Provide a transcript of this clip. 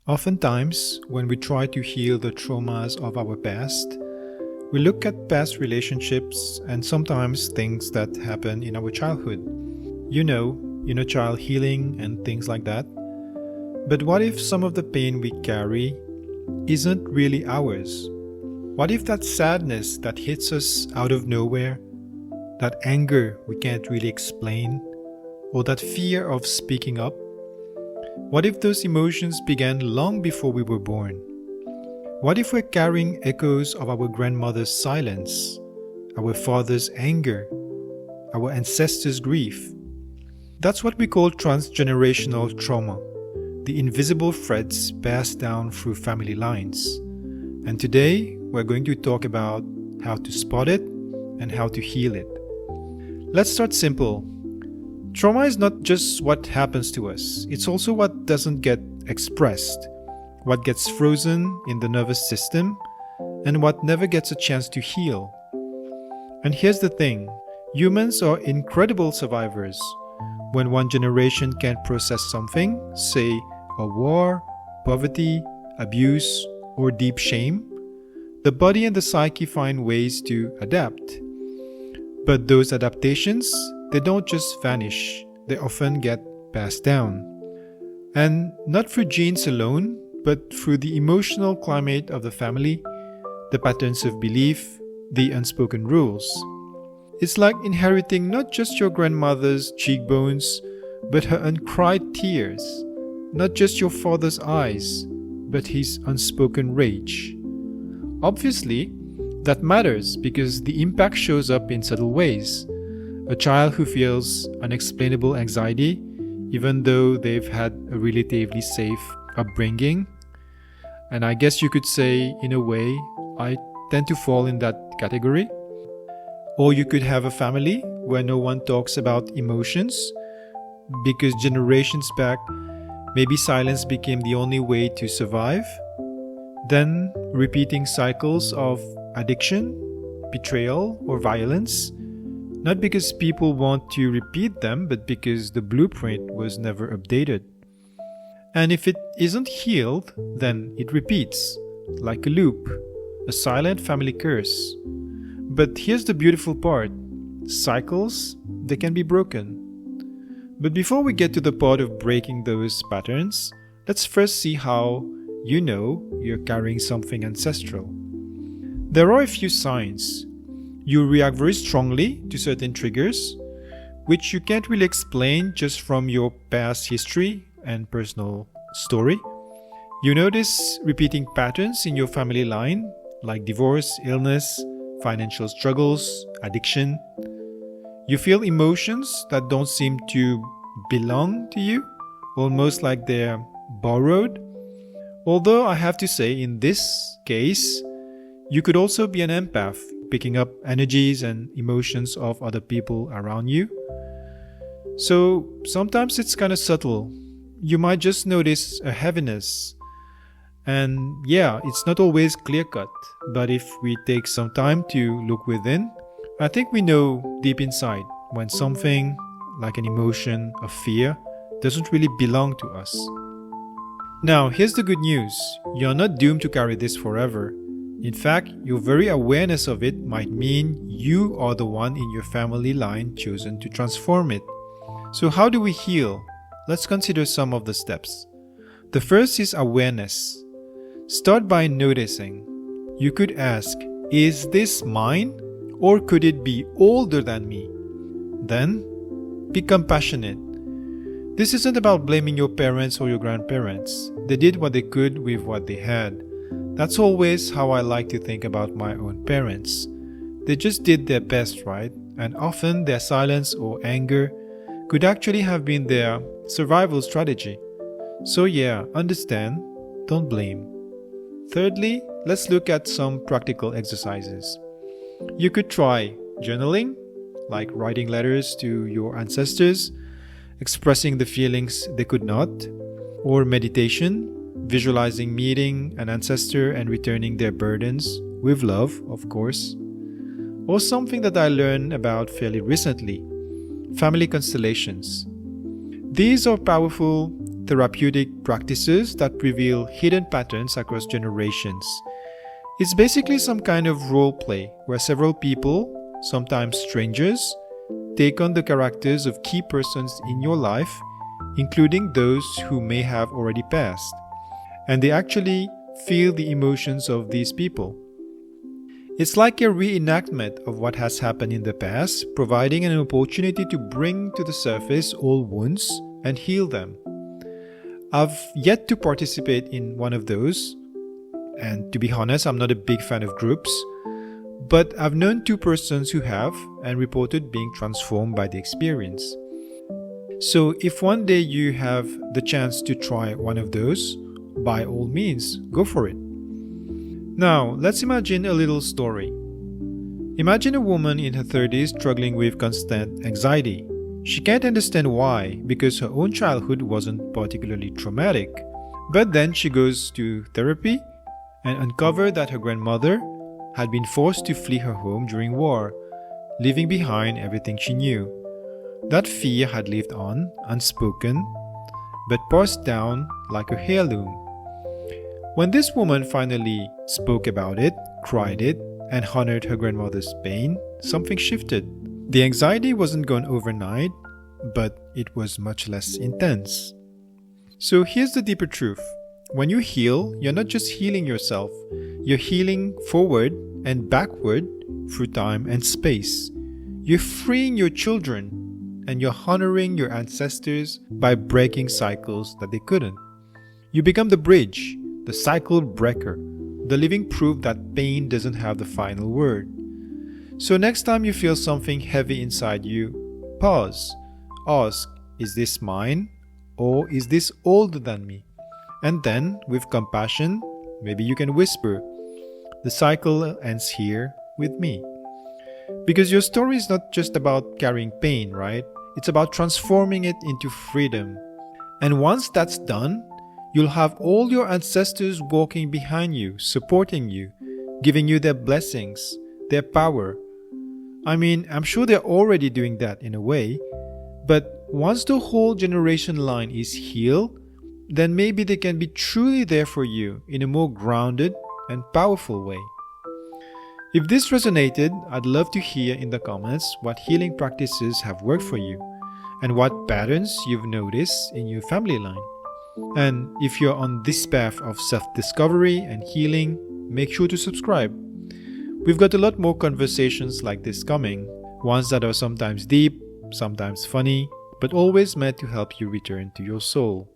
Oftentimes, when we try to heal the traumas of our past, we look at past relationships and sometimes things that happen in our childhood. Inner child healing and things like that. But what if some of the pain we carry isn't really ours? What if that sadness that hits us out of nowhere, that anger we can't really explain, or that fear of speaking up, what if those emotions began long before we were born? What if we're carrying echoes of our grandmother's silence, our father's anger, our ancestors' grief? That's what we call transgenerational trauma, the invisible threads passed down through family lines. And today, we're going to talk about how to spot it and how to heal it. Let's start simple. Trauma is not just what happens to us, it's also what doesn't get expressed, what gets frozen in the nervous system, and what never gets a chance to heal. And here's the thing, humans are incredible survivors. When one generation can't process something, say a war, poverty, abuse, or deep shame, the body and the psyche find ways to adapt. But those adaptations, they don't just vanish, they often get passed down. And not through genes alone, but through the emotional climate of the family, the patterns of belief, the unspoken rules. It's like inheriting not just your grandmother's cheekbones, but her uncried tears, not just your father's eyes, but his unspoken rage. Obviously, that matters because the impact shows up in subtle ways. A child who feels unexplainable anxiety, even though they've had a relatively safe upbringing. And I guess you could say, in a way, I tend to fall in that category. Or you could have a family where no one talks about emotions because generations back, maybe silence became the only way to survive. Then repeating cycles of addiction, betrayal, or violence. Not because people want to repeat them, but because the blueprint was never updated. And if it isn't healed, then it repeats, like a loop, a silent family curse. But here's the beautiful part. Cycles, they can be broken. But before we get to the part of breaking those patterns, let's first see how you know you're carrying something ancestral. There are a few signs. You react very strongly to certain triggers, which you can't really explain just from your past history and personal story. You notice repeating patterns in your family line, like divorce, illness, financial struggles, addiction. You feel emotions that don't seem to belong to you, almost like they're borrowed. Although I have to say, in this case, you could also be an empath, picking up energies and emotions of other people around you. So sometimes it's kind of subtle. You might just notice a heaviness. And yeah, it's not always clear-cut, but if we take some time to look within, I think we know deep inside when something, like an emotion of fear, doesn't really belong to us. Now, here's the good news. You're not doomed to carry this forever. In fact, your very awareness of it might mean you are the one in your family line chosen to transform it. So how do we heal? Let's consider some of the steps. The first is awareness. Start by noticing. You could ask, is this mine? Or could it be older than me? Then, be compassionate. This isn't about blaming your parents or your grandparents. They did what they could with what they had. That's always how I like to think about my own parents. They just did their best, right? And often their silence or anger could actually have been their survival strategy. So yeah, understand, don't blame. Thirdly, let's look at some practical exercises. You could try journaling, like writing letters to your ancestors, expressing the feelings they could not, or meditation, visualizing meeting an ancestor and returning their burdens, with love, of course. Or something that I learned about fairly recently, family constellations. These are powerful therapeutic practices that reveal hidden patterns across generations. It's basically some kind of role play where several people, sometimes strangers, take on the characters of key persons in your life, including those who may have already passed. And they actually feel the emotions of these people. It's like a reenactment of what has happened in the past, providing an opportunity to bring to the surface old wounds and heal them. I've yet to participate in one of those, and to be honest, I'm not a big fan of groups, but I've known 2 persons who have and reported being transformed by the experience. So if one day you have the chance to try one of those, by all means, go for it. Now, let's imagine a little story. Imagine a woman in her 30s struggling with constant anxiety. She can't understand why, because her own childhood wasn't particularly traumatic. But then she goes to therapy and uncovers that her grandmother had been forced to flee her home during war, leaving behind everything she knew. That fear had lived on, unspoken, but passed down like a heirloom. When this woman finally spoke about it, cried it, and honored her grandmother's pain, something shifted. The anxiety wasn't gone overnight, but it was much less intense. So here's the deeper truth. When you heal, you're not just healing yourself, you're healing forward and backward through time and space. You're freeing your children, and you're honoring your ancestors by breaking cycles that they couldn't. You become the bridge, the cycle breaker, the living proof that pain doesn't have the final word. So next time you feel something heavy inside you, pause. Ask, is this mine or is this older than me? And then, with compassion, maybe you can whisper, the cycle ends here with me. Because your story is not just about carrying pain, right? It's about transforming it into freedom. And once that's done, you'll have all your ancestors walking behind you, supporting you, giving you their blessings, their power. I mean, I'm sure they're already doing that in a way, but once the whole generation line is healed, then maybe they can be truly there for you in a more grounded and powerful way. If this resonated, I'd love to hear in the comments what healing practices have worked for you and what patterns you've noticed in your family line. And if you're on this path of self-discovery and healing, make sure to subscribe. We've got a lot more conversations like this coming, ones that are sometimes deep, sometimes funny, but always meant to help you return to your soul.